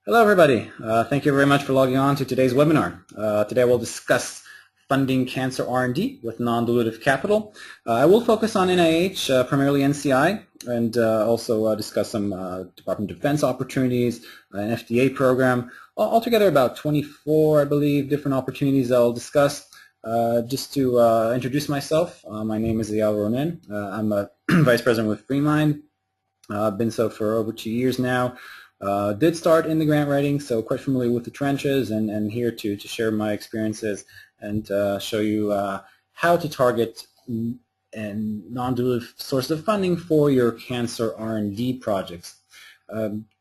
Hello, everybody. Thank you very much for logging on to today's webinar. Today we'll discuss funding cancer R&D with non-dilutive capital. I will focus on NIH, primarily NCI, and also discuss some Department of Defense opportunities, an FDA program. Altogether about 24, I believe, different opportunities I'll discuss. Just to introduce myself, my name is Ayal Ronen. I'm a Vice President with FreeMind. I've been so for over 2 years now. Did start in the grant writing, so quite familiar with the trenches, and here to share my experiences and show you how to target and non-dilutive sources of funding for your cancer R&D projects.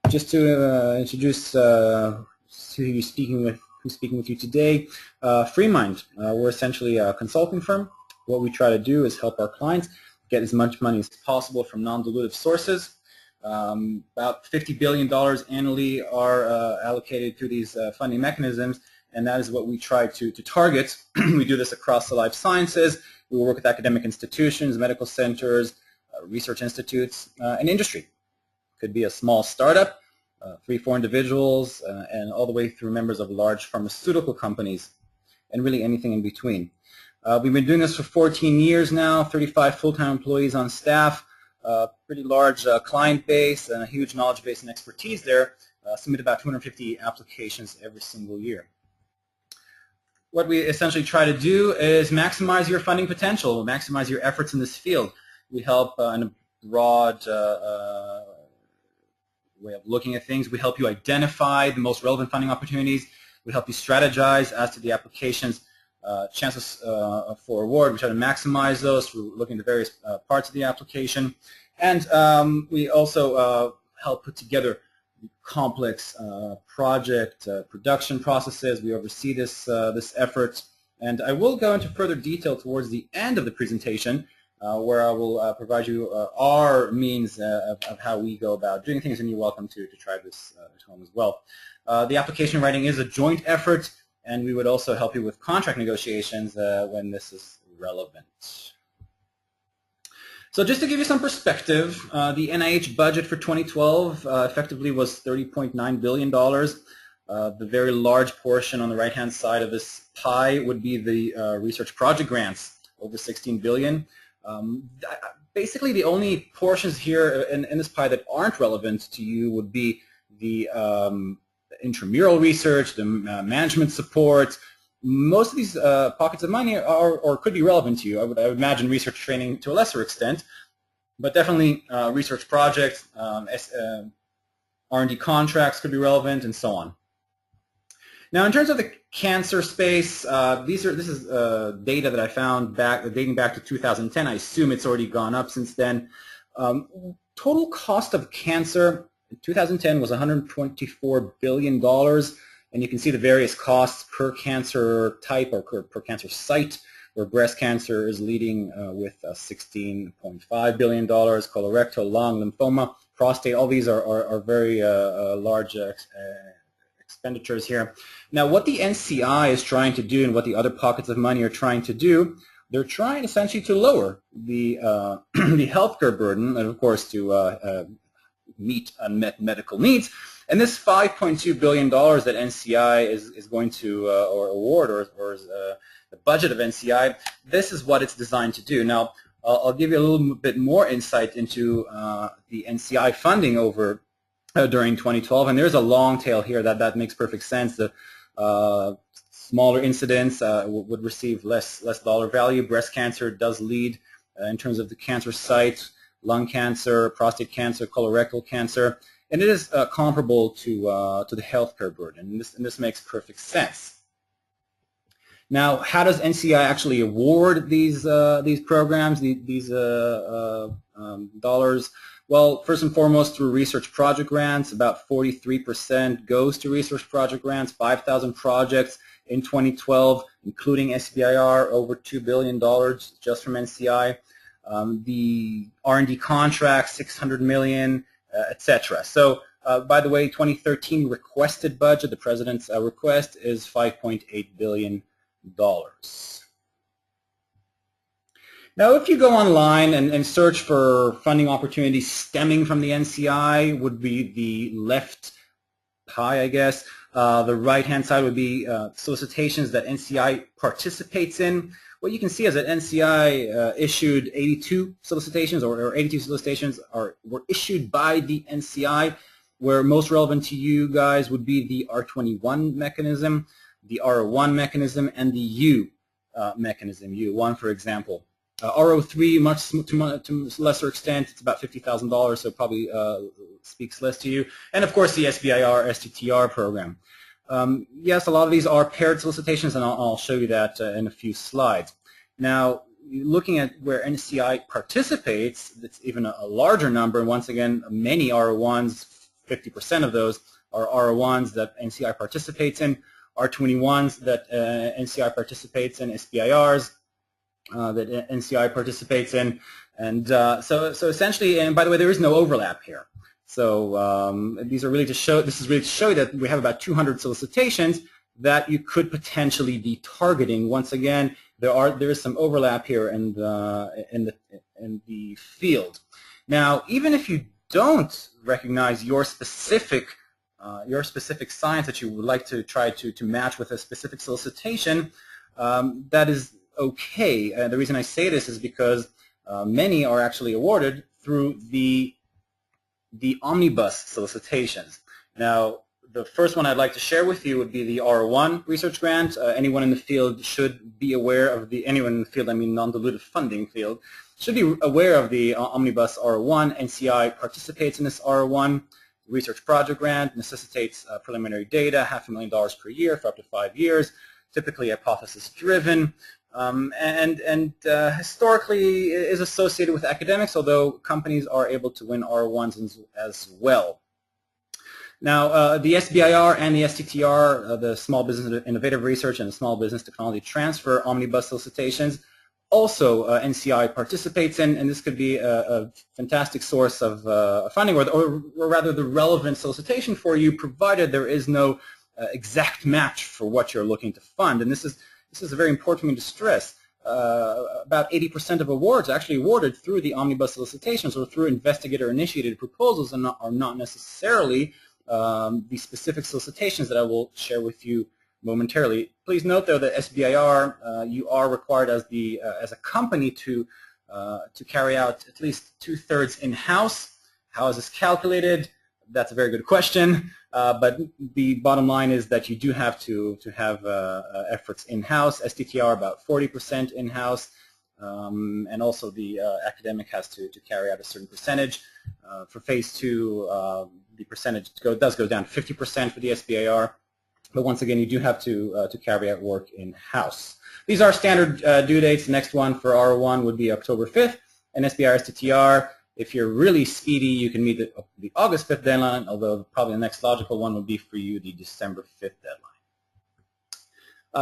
Just to introduce who's speaking with you today, FreeMind. We're essentially a consulting firm. What we try to do is help our clients get as much money as possible from non-dilutive sources. About $50 billion annually are allocated to these funding mechanisms, and that is what we try to target. We do this across the life sciences. We work with academic institutions, medical centers, research institutes, and industry. Could be a small startup, 3-4 individuals, and all the way through members of large pharmaceutical companies, and really anything in between. We've been doing this for 14 years now, 35 full-time employees on staff. Pretty large client base and a huge knowledge base and expertise there. Submit about 250 applications every single year. What we essentially try to do is maximize your funding potential, maximize your efforts in this field. We help in a broad way of looking at things. We help you identify the most relevant funding opportunities. We help you strategize as to the applications. Chances for award, we try to maximize those through looking at the various parts of the application. And we also help put together complex project production processes. We oversee this effort. And I will go into further detail towards the end of the presentation where I will provide you our means of how we go about doing things, and you're welcome to try this at home as well. The application writing is a joint effort, and we would also help you with contract negotiations when this is relevant. So just to give you some perspective, the NIH budget for 2012 effectively was $30.9 billion. The very large portion on the right-hand side of this pie would be the research project grants, over $16 billion. Basically, the only portions here in this pie that aren't relevant to you would be the intramural research, the management support. Most of these pockets of money are or could be relevant to you. I would imagine research training to a lesser extent, but definitely research projects, R&D contracts could be relevant, and so on. Now, in terms of the cancer space, this is data that I found dating back to 2010. I assume it's already gone up since then. Total cost of cancer in 2010 was $124 billion, and you can see the various costs per cancer type or per cancer site, where breast cancer is leading with $16.5 billion, colorectal, lung, lymphoma, prostate. All these are very large expenditures here. Now, what the NCI is trying to do and what the other pockets of money are trying to do, they're trying essentially to lower the the healthcare burden, and of course to meet unmet medical needs. And this $5.2 billion that NCI is going to or award or is the budget of NCI, this is what it's designed to do. Now, I'll give you a little bit more insight into the NCI funding over during 2012, and there's a long tail here that makes perfect sense. The smaller incidents would receive less dollar value. Breast cancer does lead in terms of the cancer site, lung cancer, prostate cancer, colorectal cancer, and it is comparable to the healthcare burden, and this makes perfect sense. Now, how does NCI actually award these programs, these dollars? Well, first and foremost, through research project grants. About 43% goes to research project grants, 5,000 projects in 2012, including SBIR, over $2 billion just from NCI. The R&D contracts, $600 million, etc. So, by the way, 2013 requested budget, the President's request is $5.8 billion. Now, if you go online and search for funding opportunities stemming from the NCI, would be the left pie, I guess. The right-hand side would be solicitations that NCI participates in. What you can see is that NCI issued 82 solicitations, or 82 solicitations were issued by the NCI, where most relevant to you guys would be the R21 mechanism, the R01 mechanism, and the U mechanism, U1, for example. R03, much to lesser extent, it's about $50,000, so probably speaks less to you. And of course, the SBIR STTR program. Yes, a lot of these are paired solicitations, and I'll show you that in a few slides. Now, looking at where NCI participates, it's even a larger number. And once again, many R01s, 50% of those are R01s that NCI participates in, R21s that NCI participates in, SBIRs that NCI participates in. And so essentially, and by the way, there is no overlap here. So these are really to show, this is really to show you that we have about 200 solicitations that you could potentially be targeting. Once again, there is some overlap here in the field. Now, even if you don't recognize your specific science that you would like to try to match with a specific solicitation, that is okay. The reason I say this is because many are actually awarded through the omnibus solicitations. Now, the first one I'd like to share with you would be the R01 research grant. Anyone in the field should be aware of anyone in the field, I mean non-dilutive funding field, should be aware of the omnibus R01. NCI participates in this R01 research project grant, necessitates preliminary data, $500,000 per year for up to 5 years, typically hypothesis-driven, and historically is associated with academics, although companies are able to win R01s as well. Now, the SBIR and the STTR, the Small Business Innovative Research and the Small Business Technology Transfer omnibus solicitations, also NCI participates in, and this could be a fantastic source of funding, or rather the relevant solicitation for you, provided there is no exact match for what you're looking to fund. And this is very important for me to stress. About 80% of awards are actually awarded through the omnibus solicitations or through investigator-initiated proposals, and are not necessarily the specific solicitations that I will share with you momentarily. Please note, though, that SBIR, you are required as a company to carry out at least 2/3 in-house. How is this calculated? That's a very good question. But the bottom line is that you do have to have efforts in-house. STTR about 40% in-house, and also the academic has to carry out a certain percentage. For phase 2, the percentage does go down to 50% for the SBIR. But once again, you do have to carry out work in-house. These are standard due dates. The next one for R01 would be October 5th, and SBIR STTR, if you're really speedy, you can meet the August 5th deadline, although probably the next logical one would be for you the December 5th deadline.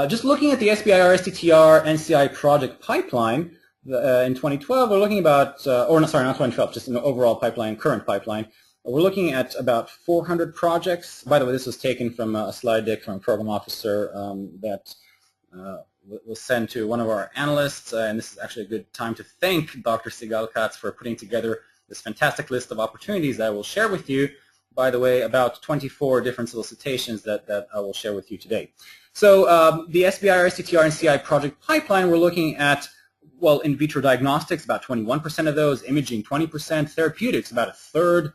Just looking at the SBIR STTR NCI project pipeline, in 2012, we're looking about, or no, sorry, not 2012, just an overall pipeline, current pipeline. We're looking at about 400 projects. By the way, this was taken from a slide deck from a program officer that was sent to one of our analysts, and this is actually a good time to thank Dr. Sigal Katz for putting together this fantastic list of opportunities that I will share with you. By the way, about 24 different solicitations that I will share with you today. So the SBIR STTR NCI project pipeline, we're looking at, well, in vitro diagnostics, about 21% of those, imaging 20%, therapeutics about 1/3,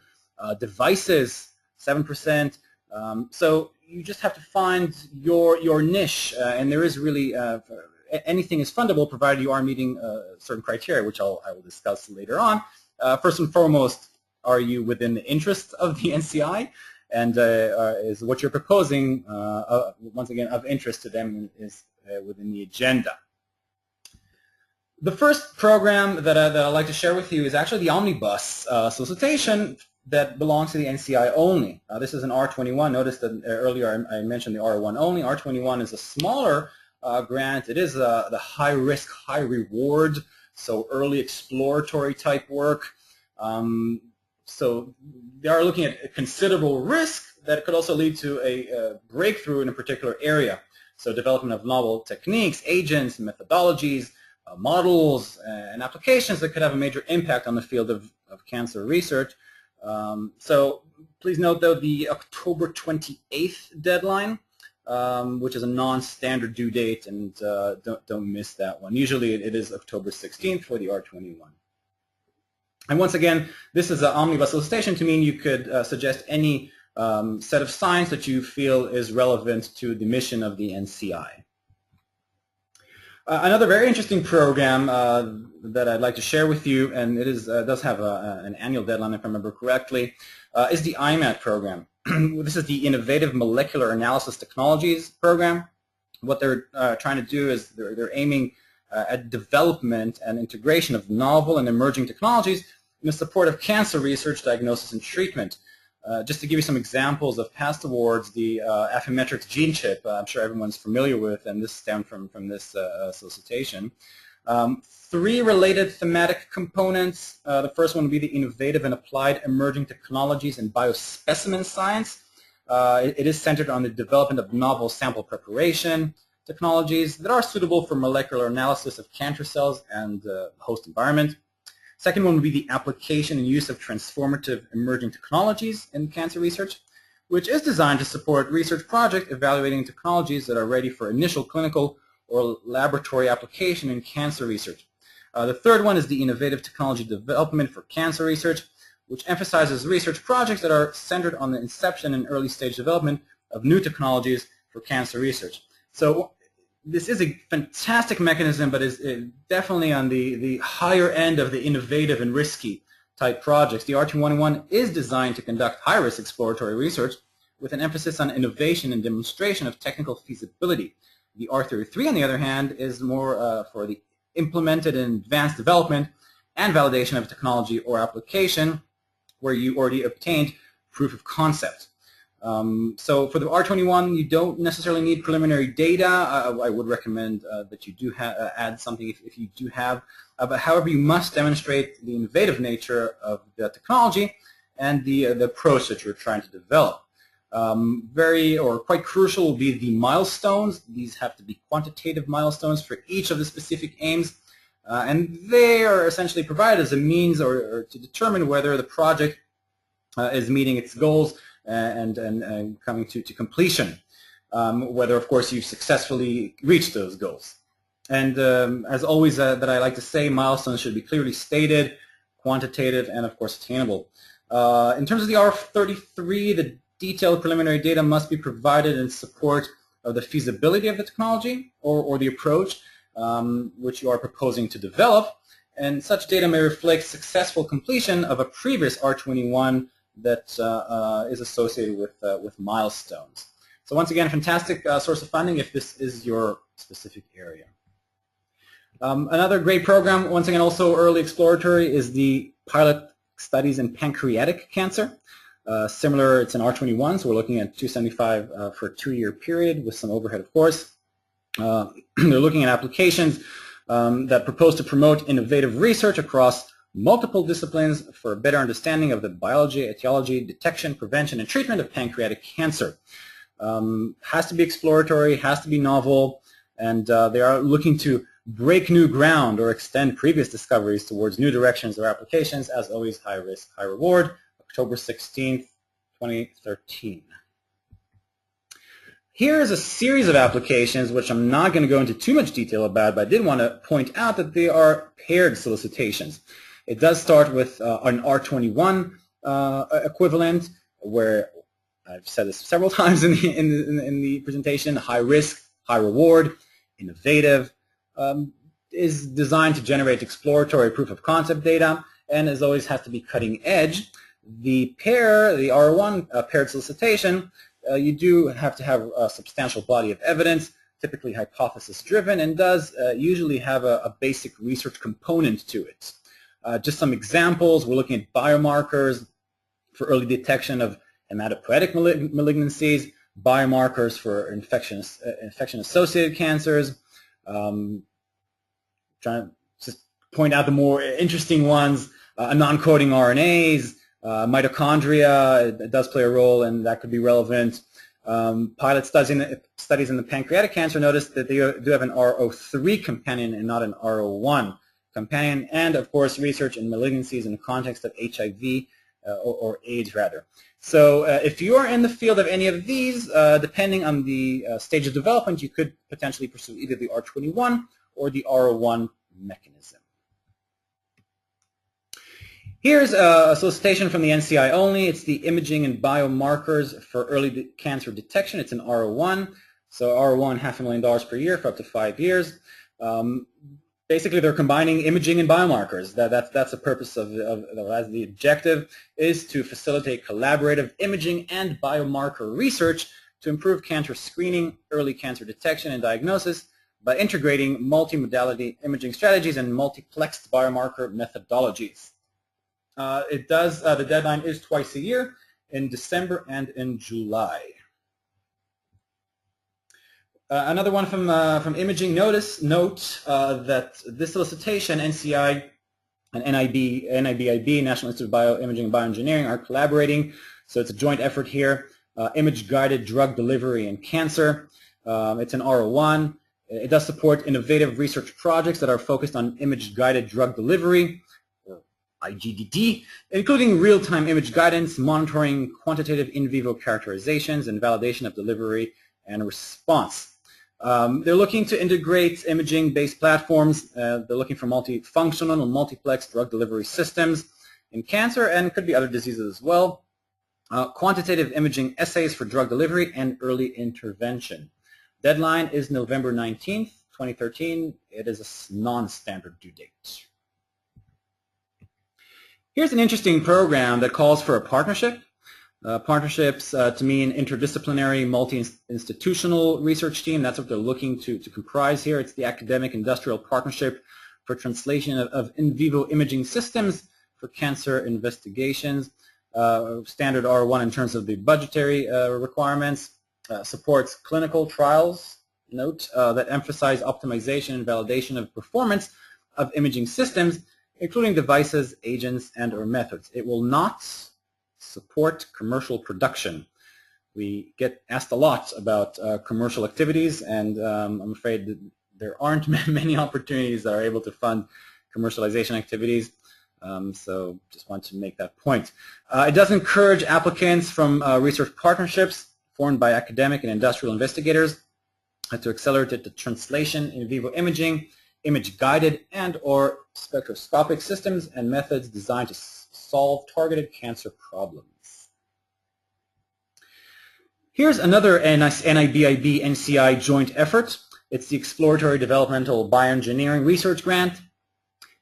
devices 7%. So you just have to find your niche, and there is really anything is fundable provided you are meeting certain criteria, which I will discuss later on. First and foremost, are you within the interest of the NCI, and is what you're proposing once again of interest to them, is within the agenda. The first program that I'd like to share with you is actually the omnibus solicitation that belongs to the NCI only. This is an R21. Notice that earlier I mentioned the R01 only. R21 is a smaller grant. It is the high risk, high reward, so early exploratory type work. So they are looking at a considerable risk that could also lead to a breakthrough in a particular area. So development of novel techniques, agents, methodologies, models, and applications that could have a major impact on the field of cancer research. So Please note, though, the October 28th deadline, which is a non-standard due date, and don't miss that one. Usually it is October 16th for the R21. And once again, this is an omnibus solicitation to mean you could suggest any set of science that you feel is relevant to the mission of the NCI. Another very interesting program that I'd like to share with you, and it is, does have an annual deadline if I remember correctly, is the IMAC program. This is the Innovative Molecular Analysis Technologies program. What they're trying to do is they're aiming at development and integration of novel and emerging technologies in the support of cancer research, diagnosis, and treatment. Just to give you some examples of past awards, the Affymetrix gene chip, I'm sure everyone's familiar with, and this stemmed from this solicitation. 3 related thematic components. The first one would be the Innovative and Applied Emerging Technologies in Biospecimen Science. It is centered on the development of novel sample preparation technologies that are suitable for molecular analysis of cancer cells and the host environment. Second one would be the application and use of transformative emerging technologies in cancer research, which is designed to support research projects evaluating technologies that are ready for initial clinical or laboratory application in cancer research. The third one is the Innovative Technology Development for Cancer Research, which emphasizes research projects that are centered on the inception and early stage development of new technologies for cancer research. So this is a fantastic mechanism, but is definitely on the higher end of the innovative and risky type projects. The R21 is designed to conduct high-risk exploratory research with an emphasis on innovation and demonstration of technical feasibility. The R33, on the other hand, is more for the implemented and advanced development and validation of technology or application where you already obtained proof of concept. So for the R21, you don't necessarily need preliminary data. I would recommend that you do add something if you do have. But however, you must demonstrate the innovative nature of the technology and the approach that you're trying to develop. Quite crucial will be the milestones. These have to be quantitative milestones for each of the specific aims. And they are essentially provided as a means or to determine whether the project is meeting its goals and coming to completion, whether, of course, you've successfully reached those goals. And as always that I like to say, milestones should be clearly stated, quantitative, and, of course, attainable. In terms of the R33, the detailed preliminary data must be provided in support of the feasibility of the technology or the approach which you are proposing to develop, and such data may reflect successful completion of a previous R21 that is associated with milestones. So once again, fantastic source of funding if this is your specific area. Another great program, once again also early exploratory, is the pilot studies in pancreatic cancer. Similar, it's an R21, so we're looking at $275 for a 2-year period with some overhead, of course. They're looking at applications that propose to promote innovative research across multiple disciplines for a better understanding of the biology, etiology, detection, prevention, and treatment of pancreatic cancer. Has to be exploratory, has to be novel, and they are looking to break new ground or extend previous discoveries towards new directions or applications. As always, high risk, high reward. October 16th, 2013. Here is a series of applications which I'm not going to go into too much detail about, but I did want to point out that they are paired solicitations. It does start with an R21 equivalent, where I've said this several times in the presentation, high risk, high reward, innovative, is designed to generate exploratory proof of concept data, and as always has to be cutting edge. The pair, the R1 paired solicitation, you do have to have a substantial body of evidence, typically hypothesis driven, and does usually have a basic research component to it. Just some examples, we're looking at biomarkers for early detection of hematopoietic malignancies, biomarkers for infection-associated cancers. Trying to just point out the more interesting ones, non-coding RNAs, mitochondria, it does play a role, and that could be relevant. Pilot studies in the pancreatic cancer notice that they do have an RO3 companion and not an RO1 companion, and of course research in malignancies in the context of HIV or AIDS rather. So if you are in the field of any of these, depending on the stage of development, you could potentially pursue either the R21 or the R01 mechanism. Here's a solicitation from the NCI only. It's the imaging and biomarkers for early cancer detection. It's an R01. So R01, $500,000 per year for up to 5 years. Basically, they're combining imaging and biomarkers. That's the purpose of the objective is to facilitate collaborative imaging and biomarker research to improve cancer screening, early cancer detection and diagnosis by integrating multimodality imaging strategies and multiplexed biomarker methodologies. The deadline is twice a year, in December and in July. Another one from Imaging note that this solicitation, NCI and NIBIB, National Institute of Bioimaging and Bioengineering, are collaborating. So it's a joint effort here. Image-guided drug delivery in cancer. It's an R01. It does support innovative research projects that are focused on image-guided drug delivery, or IGDD, including real-time image guidance, monitoring quantitative in vivo characterizations, and validation of delivery and response. They're looking to integrate imaging-based platforms. They're looking for multifunctional and multiplex drug delivery systems in cancer, and could be other diseases as well. Quantitative imaging assays for drug delivery and early intervention. Deadline is November 19th, 2013. It is a non-standard due date. Here's an interesting program that calls for a partnership. Partnerships to mean interdisciplinary, multi-institutional research team. That's what they're looking to comprise here. It's the Academic Industrial Partnership for Translation of In Vivo Imaging Systems for Cancer Investigations. Standard R1 in terms of the budgetary requirements. Supports clinical trials, that emphasize optimization and validation of performance of imaging systems, including devices, agents, and or methods. It will not support commercial production. We get asked a lot about commercial activities, and I'm afraid that there aren't many opportunities that are able to fund commercialization activities. So just want to make that point. It does encourage applicants from research partnerships formed by academic and industrial investigators to accelerate the translation in vivo imaging, image-guided and or spectroscopic systems and methods designed to solve targeted cancer problems. Here's another NIBIB NCI joint effort. It's the Exploratory Developmental Bioengineering Research Grant.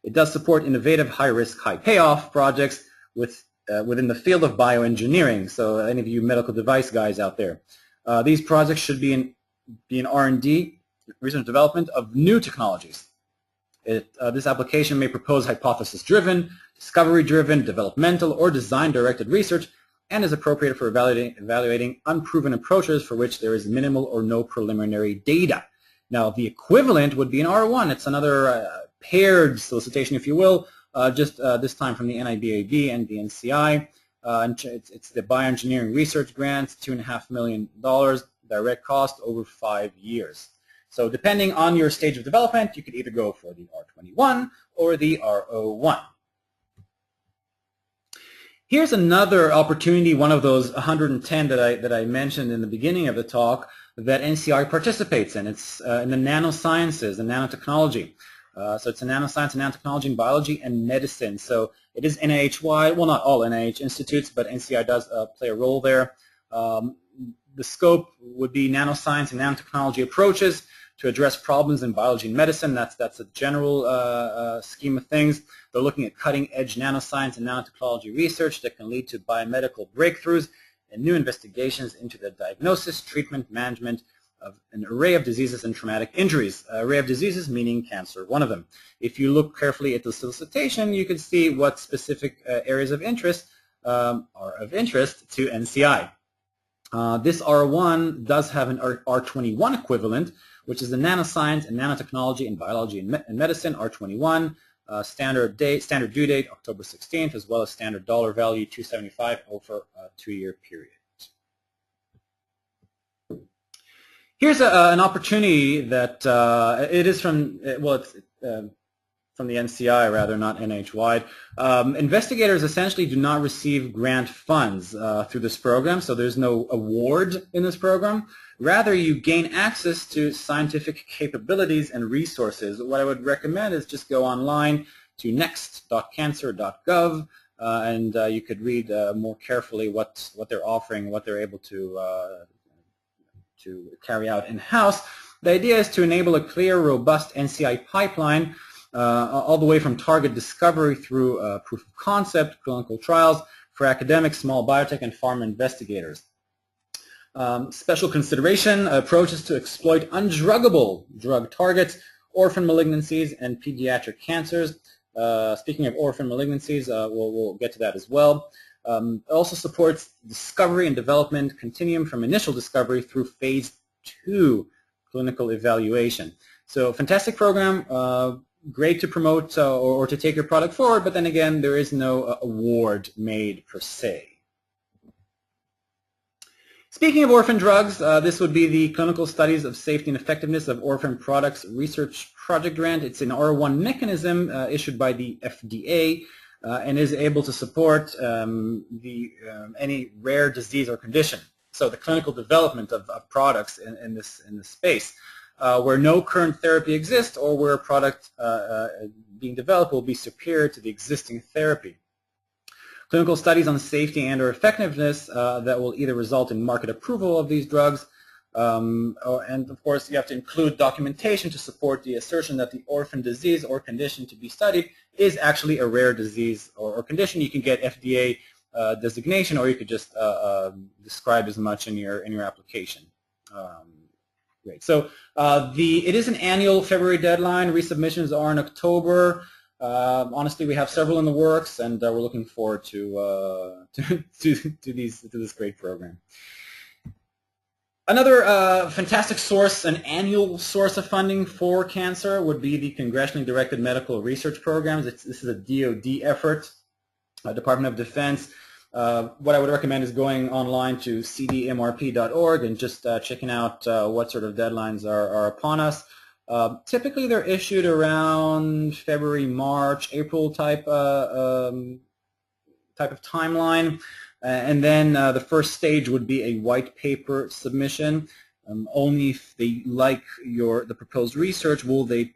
It does support innovative, high-risk, high-payoff projects within the field of bioengineering. So any of you medical device guys out there. These projects should be in R&D, research and development of new technologies. This application may propose hypothesis-driven, discovery-driven, developmental, or design-directed research, and is appropriate for evaluating unproven approaches for which there is minimal or no preliminary data. Now, the equivalent would be an R1. It's another paired solicitation, if you will, just this time from the NIBAB and the NCI. It's the Bioengineering Research Grant, $2.5 million, direct cost over 5 years. So depending on your stage of development, you could either go for the R21 or the R01. Here's another opportunity, one of those 110 that I mentioned in the beginning of the talk that NCI participates in. It's in the nanosciences and nanotechnology. So it's a nanoscience and nanotechnology in biology and medicine. So it is NIH-wide, well, not all NIH institutes, but NCI does play a role there. The scope would be nanoscience and nanotechnology approaches to address problems in biology and medicine. That's a general scheme of things. They're looking at cutting-edge nanoscience and nanotechnology research that can lead to biomedical breakthroughs and new investigations into the diagnosis, treatment, management of an array of diseases and traumatic injuries. Array of diseases meaning cancer, one of them. If you look carefully at the solicitation, you can see what specific areas of interest are of interest to NCI. This R1 does have an R21 equivalent, which is the nanoscience and nanotechnology in biology and medicine, R21. Standard due date, October 16th, as well as standard dollar value, $275 over a 2-year period. Here's an opportunity that it is from, well, from the NCI, rather, not NIH-wide. Investigators essentially do not receive grant funds through this program, so there's no award in this program. Rather, you gain access to scientific capabilities and resources. What I would recommend is just go online to next.cancer.gov, and you could read more carefully what they're offering, what they're able to carry out in-house. The idea is to enable a clear, robust NCI pipeline all the way from target discovery through proof of concept, clinical trials for academic, small biotech, and pharma investigators. Special consideration approaches to exploit undruggable drug targets, orphan malignancies, and pediatric cancers. Speaking of orphan malignancies, we'll get to that as well. It also supports discovery and development continuum from initial discovery through phase 2 clinical evaluation. So fantastic program, great to promote or to take your product forward, but then again, there is no award made per se. Speaking of orphan drugs, this would be the Clinical Studies of Safety and Effectiveness of Orphan Products Research Project Grant. It's an R1 mechanism issued by the FDA and is able to support any rare disease or condition. So the clinical development of products in this space, where no current therapy exists or where a product being developed will be superior to the existing therapy. Clinical studies on safety and or effectiveness that will either result in market approval of these drugs, and of course you have to include documentation to support the assertion that the orphan disease or condition to be studied is actually a rare disease or condition. You can get FDA designation, or you could just describe as much in your application. Great. So it is an annual February deadline. Resubmissions are in October. Honestly, we have several in the works, and we're looking forward to this great program. Another fantastic source, an annual source of funding for cancer, would be the Congressionally Directed Medical Research Programs. This is a DoD effort, Department of Defense. What I would recommend is going online to cdmrp.org and just checking out what sort of deadlines are upon us. Typically, they're issued around February, March, April type of timeline, and then the first stage would be a white paper submission. Only if they like the proposed research will they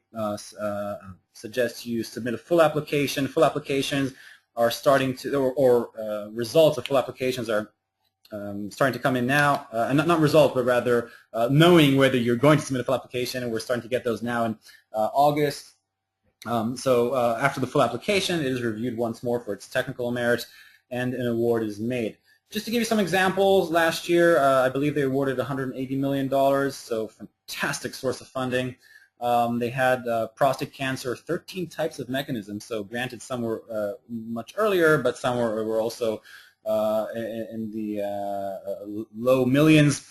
suggest you submit a full application. Full applications are starting to, or results of full applications are starting to come in now, not results, but rather knowing whether you're going to submit a full application, and we're starting to get those now in August. So after the full application, it is reviewed once more for its technical merit, and an award is made. Just to give you some examples, last year I believe they awarded $180 million, so fantastic source of funding. They had prostate cancer, 13 types of mechanisms, so granted some were much earlier, but some were also in the low millions.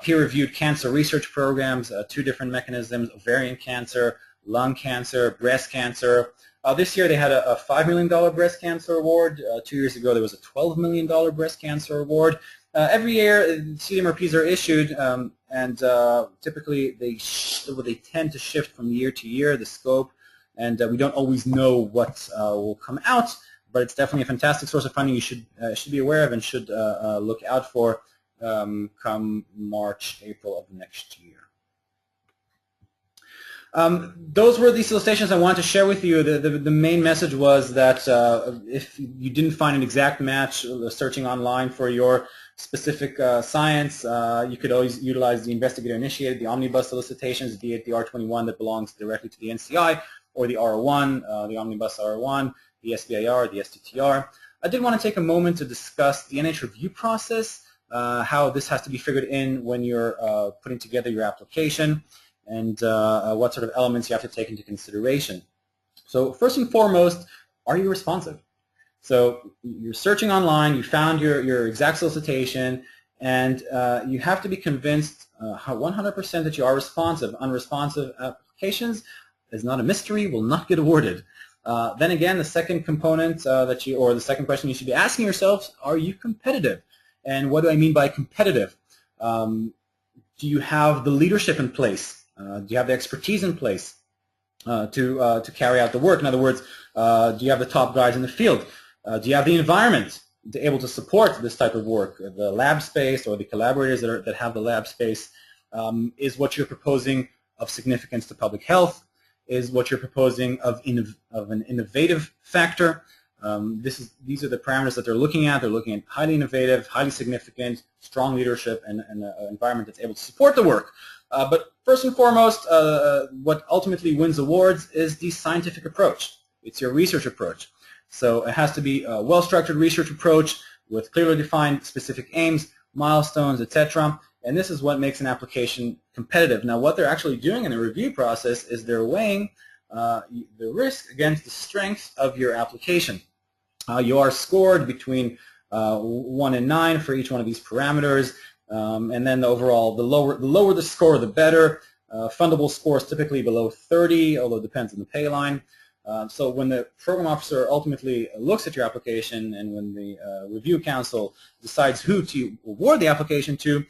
Peer-reviewed cancer research programs, 2 different mechanisms, ovarian cancer, lung cancer, breast cancer. This year they had a $5 million breast cancer award. 2 years ago there was a $12 million breast cancer award. Every year CDMRPs are issued, and typically they tend to shift from year to year, the scope, and we don't always know what will come out, but it's definitely a fantastic source of funding you should be aware of and should look out for come March, April of next year. Those were the solicitations I wanted to share with you. The main message was that if you didn't find an exact match searching online for your specific science, you could always utilize the investigator-initiated, the omnibus solicitations, be it the R21 that belongs directly to the NCI, or the R1, the omnibus R1, the SBIR, the STTR. I did want to take a moment to discuss the NIH review process, how this has to be figured in when you're putting together your application, and what sort of elements you have to take into consideration. So first and foremost, are you responsive? So you're searching online, you found your exact solicitation, and you have to be convinced 100% that you are responsive. Unresponsive applications is not a mystery, will not get awarded. Then again, the second component or the second question you should be asking yourself, are you competitive? And what do I mean by competitive? Do you have the leadership in place? Do you have the expertise in place? to carry out the work. In other words, do you have the top guys in the field? Do you have the environment able to support this type of work? The lab space or the collaborators that have the lab space, is what you're proposing of significance to public health? Is what you're proposing of an innovative factor? These are the parameters that they're looking at. They're looking at highly innovative, highly significant, strong leadership, and an environment that's able to support the work. But first and foremost, what ultimately wins awards is the scientific approach. It's your research approach. So it has to be a well-structured research approach with clearly defined specific aims, milestones, etc. And this is what makes an application competitive. Now, what they're actually doing in the review process is they're weighing the risk against the strength of your application. You are scored between 1 and 9 for each one of these parameters, and then the lower the score, the better. Fundable scores typically below 30, although it depends on the pay line. So when the program officer ultimately looks at your application and when the review council decides who to award the application to,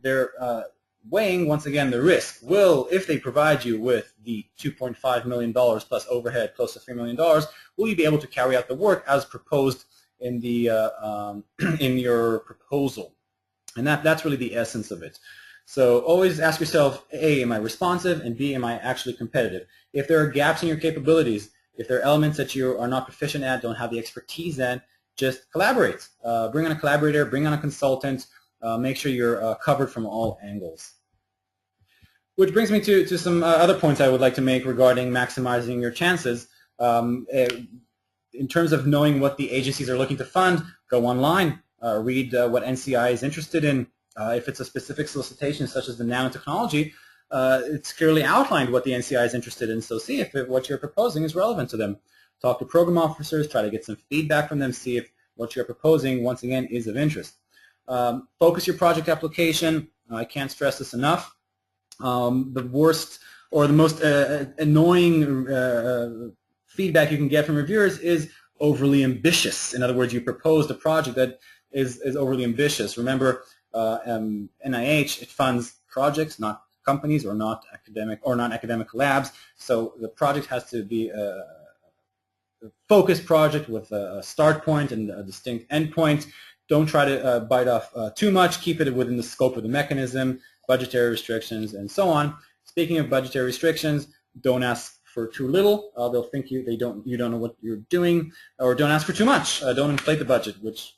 they're weighing, once again, the risk. If they provide you with the $2.5 million plus overhead close to $3 million, will you be able to carry out the work as proposed in the in your proposal? And that's really the essence of it. So always ask yourself, A, am I responsive? And B, am I actually competitive? If there are gaps in your capabilities, if there are elements that you are not proficient at, don't have the expertise in, just collaborate. Bring on a collaborator, bring on a consultant, make sure you're covered from all angles. Which brings me to some other points I would like to make regarding maximizing your chances. In terms of knowing what the agencies are looking to fund, go online, read what NCI is interested in. If it's a specific solicitation such as the nanotechnology, it's clearly outlined what the NCI is interested in, so see if what you're proposing is relevant to them. Talk to program officers, try to get some feedback from them, see if what you're proposing, once again, is of interest. Focus your project application. I can't stress this enough. The worst or the most annoying feedback you can get from reviewers is overly ambitious. In other words, you proposed a project that is overly ambitious. Remember, NIH, it funds projects, not companies or not academic labs. So the project has to be a focused project with a start point and a distinct end point. Don't try to bite off too much. Keep it within the scope of the mechanism, budgetary restrictions, and so on. Speaking of budgetary restrictions, don't ask for too little. They'll think you don't know what you're doing, or don't ask for too much. Don't inflate the budget, which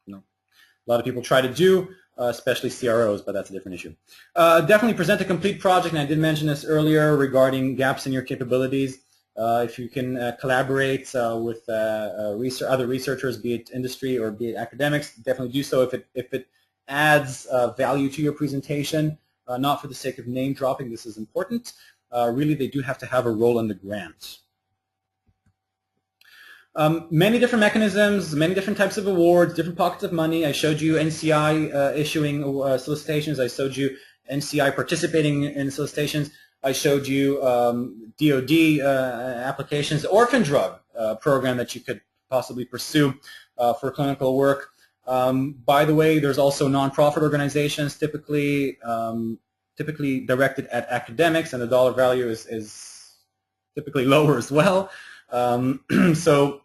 a lot of people try to do, especially CROs, but that's a different issue. Definitely present a complete project, and I did mention this earlier regarding gaps in your capabilities. If you can collaborate with other researchers, be it industry or be it academics, definitely do so if it adds value to your presentation, not for the sake of name dropping. This is important. Really, they do have to have a role in the grant. Many different mechanisms, many different types of awards, different pockets of money. I showed you NCI issuing solicitations. I showed you NCI participating in solicitations. I showed you DoD applications, the Orphan drug program that you could possibly pursue for clinical work. By the way, there's also nonprofit organizations typically directed at academics, and the dollar value is typically lower as well. So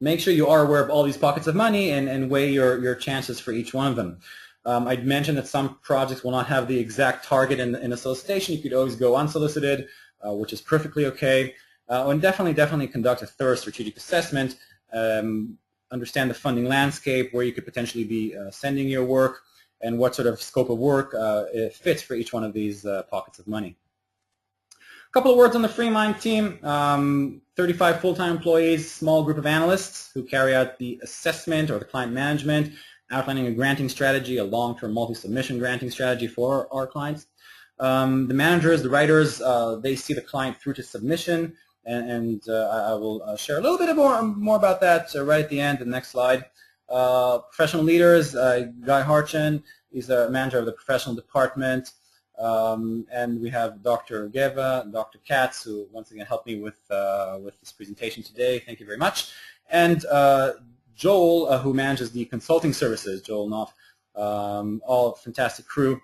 make sure you are aware of all these pockets of money and weigh your chances for each one of them. I'd mentioned that some projects will not have the exact target in a solicitation. You could always go unsolicited, which is perfectly okay. And definitely conduct a thorough strategic assessment, understand the funding landscape, where you could potentially be sending your work, and what sort of scope of work it fits for each one of these pockets of money. A couple of words on the FreeMind team. 35 full-time employees, small group of analysts who carry out the assessment or the client management, outlining a granting strategy, a long-term multi-submission granting strategy for our clients. The managers, the writers, they see the client through to submission, and I will share a little bit more about that right at the end, the next slide. Professional leaders, Guy Harchin, he's the manager of the professional department. And we have Dr. Geva and Dr. Katz, who once again helped me with this presentation today. Thank you very much. And Joel, who manages the consulting services, Joel Knopf, all fantastic crew.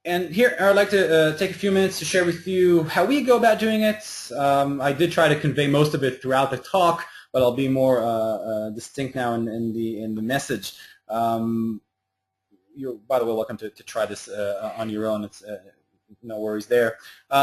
And here I'd like to take a few minutes to share with you how we go about doing it. I did try to convey most of it throughout the talk, but I'll be more distinct now in the message. You're, by the way, welcome to try this on your own. It's no worries there.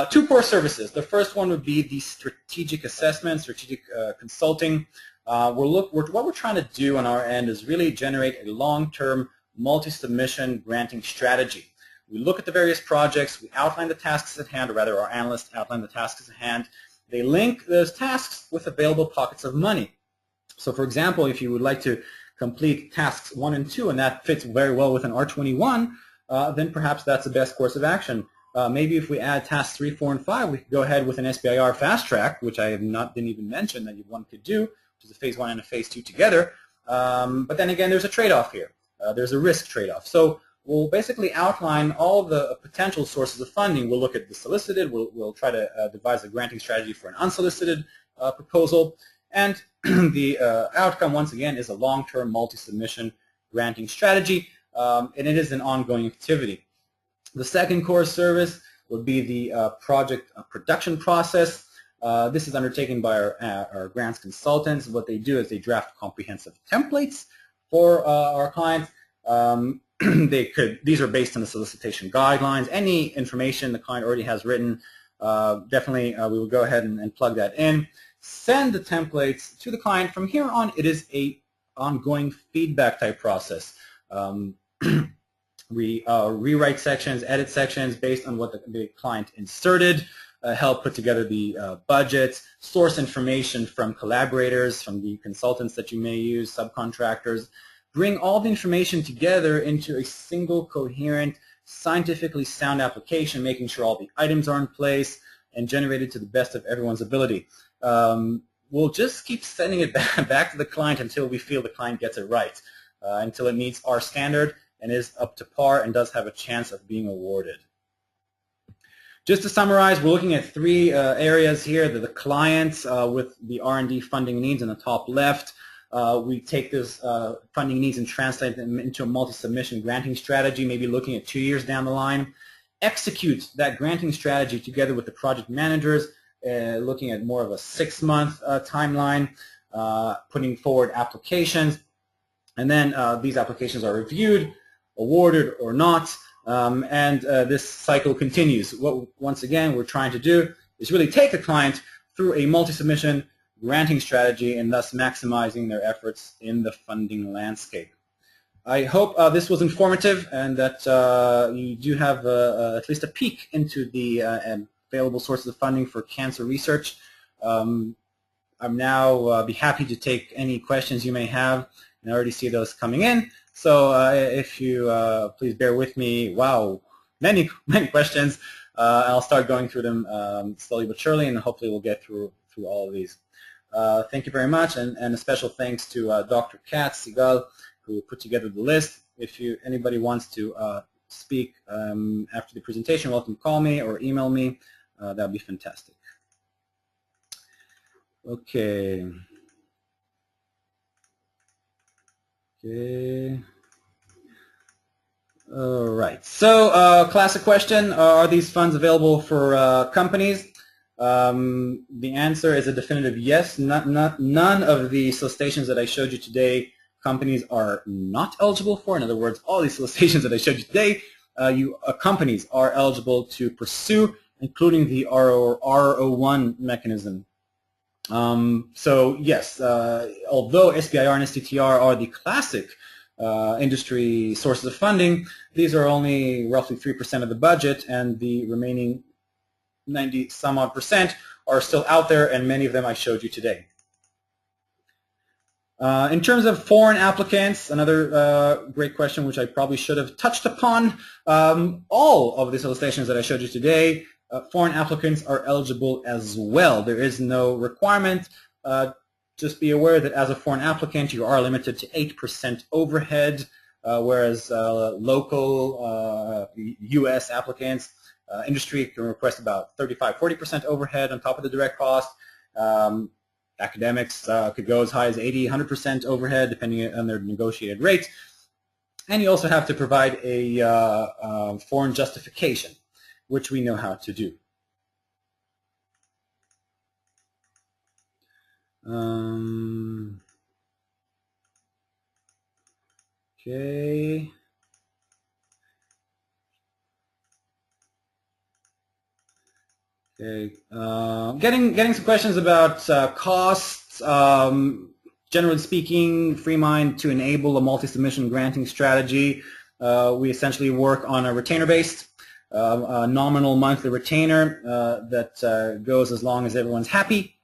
Two core services. The first one would be the strategic assessment, strategic consulting. What we're trying to do on our end is really generate a long-term multi-submission granting strategy. We look at the various projects, we outline the tasks at hand, or rather our analysts outline the tasks at hand. They link those tasks with available pockets of money. So for example, if you would like to complete tasks 1 and 2, and that fits very well with an R21, then perhaps that's the best course of action. Maybe if we add tasks 3, 4, and 5, we could go ahead with an SBIR fast track, which I have didn't even mention that one could do, which is a phase 1 and a phase 2 together. But then again, there's a trade-off here. There's a risk trade-off. So we'll basically outline all the potential sources of funding. We'll look at the solicited. We'll try to devise a granting strategy for an unsolicited proposal. And the outcome, once again, is a long-term multi-submission granting strategy, and it is an ongoing activity. The second core service would be the project production process. This is undertaken by our grants consultants. What they do is they draft comprehensive templates for our clients. These are based on the solicitation guidelines. Any information the client already has written, definitely we will go ahead and plug that in. Send the templates to the client. From here on, it is a ongoing feedback type process. We rewrite sections, edit sections based on what the client inserted, help put together the budgets, source information from collaborators, from the consultants that you may use, subcontractors, bring all the information together into a single coherent, scientifically sound application, making sure all the items are in place and generated to the best of everyone's ability. We'll just keep sending it back to the client until we feel the client gets it right, until it meets our standard and is up to par and does have a chance of being awarded. Just to summarize, we're looking at 3 areas here. The clients with the R&D funding needs in the top left. We take those funding needs and translate them into a multi-submission granting strategy, maybe looking at 2 years down the line. Execute that granting strategy together with the project managers, looking at more of a 6-month timeline, putting forward applications, and then these applications are reviewed, awarded or not, and this cycle continues. What, once again, we're trying to do is really take the client through a multi-submission granting strategy and thus maximizing their efforts in the funding landscape. I hope this was informative and that you do have at least a peek into the available sources of funding for cancer research. I'm now be happy to take any questions you may have, and I already see those coming in. So if you please bear with me, wow, many questions. I'll start going through them slowly but surely, and hopefully we'll get through all of these. Thank you very much, and a special thanks to Dr. Katz, Sigal, who put together the list. If anybody wants to speak after the presentation, welcome to call me or email me. That would be fantastic. Okay. All right. So, classic question: are these funds available for companies? The answer is a definitive yes. None of the solicitations that I showed you today, companies are not eligible for. In other words, all these solicitations that I showed you today, companies are eligible to pursue, including the RO1 mechanism. So yes, although SBIR and STTR are the classic industry sources of funding, these are only roughly 3% of the budget, and the remaining 90-some-odd% are still out there, and many of them I showed you today. In terms of foreign applicants, another great question which I probably should have touched upon. All of the solicitations that I showed you today, foreign applicants are eligible as well. There is no requirement. Just be aware that as a foreign applicant, you are limited to 8% overhead, whereas local U.S. applicants, industry can request about 35-40% overhead on top of the direct cost. Academics could go as high as 80-100% overhead, depending on their negotiated rates. And you also have to provide a foreign justification, which we know how to do. Okay. Okay. Getting some questions about costs. Generally speaking, FreeMind, to enable a multi-submission granting strategy, we essentially work on a retainer-based, a nominal monthly retainer that goes as long as everyone's happy,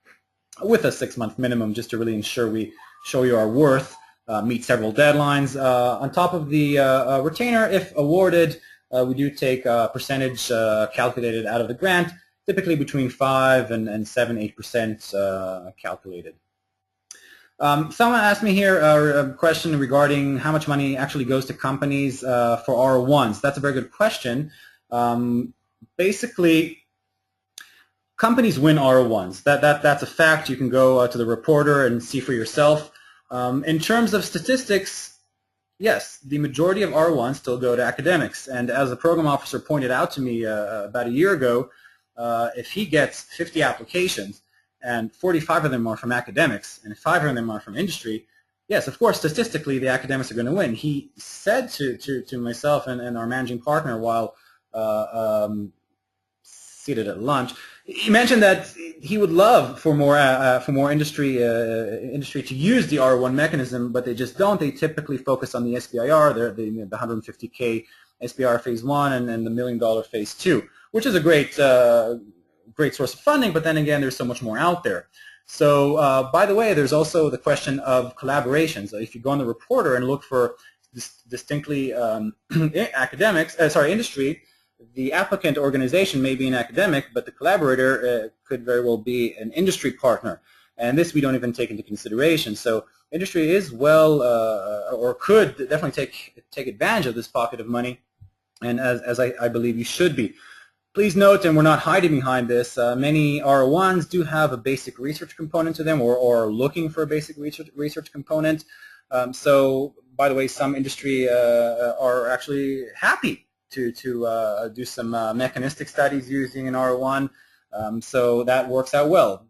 with a 6-month minimum, just to really ensure we show you our worth, meet several deadlines. On top of the retainer, if awarded, we do take a percentage calculated out of the grant, typically between 5 and 7-8% calculated. Someone asked me here a question regarding how much money actually goes to companies for R01s. That's a very good question. Basically, companies win R01s. That's a fact. You can go to the reporter and see for yourself. In terms of statistics, yes, the majority of R01s still go to academics. And as the program officer pointed out to me about a year ago, if he gets 50 applications and 45 of them are from academics and 5 of them are from industry, yes, of course, statistically, the academics are going to win. He said to myself and our managing partner while seated at lunch, he mentioned that he would love for more industry to use the R1 mechanism, but they just don't. They typically focus on the SBIR, the 150K SBIR phase 1 and the $1 million phase 2, which is a great source of funding, but then again, there's so much more out there. So, by the way, there's also the question of collaborations. If you go on the reporter and look for distinctly industry, the applicant organization may be an academic, but the collaborator could very well be an industry partner. And this we don't even take into consideration. So industry is well, or could definitely take advantage of this pocket of money, and as I believe you should be. Please note, and we're not hiding behind this, many R01s do have a basic research component to them, or are looking for a basic research component. So, by the way, some industry are actually happy to do some mechanistic studies using an R01, so that works out well.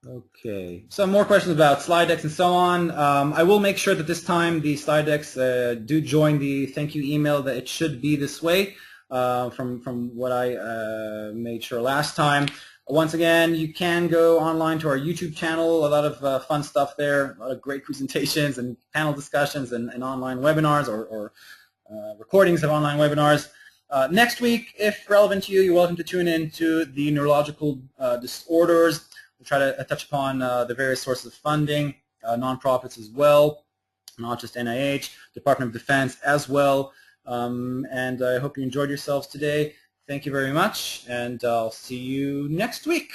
Okay, some more questions about slide decks and so on. I will make sure that this time the slide decks do join the thank you email, that it should be this way from what I made sure last time. Once again, you can go online to our YouTube channel, a lot of fun stuff there, a lot of great presentations and panel discussions and online webinars or recordings of online webinars. Next week, if relevant to you, you're welcome to tune in to the neurological disorders. We'll try to touch upon the various sources of funding, nonprofits as well, not just NIH, Department of Defense as well. And I hope you enjoyed yourselves today. Thank you very much, and I'll see you next week.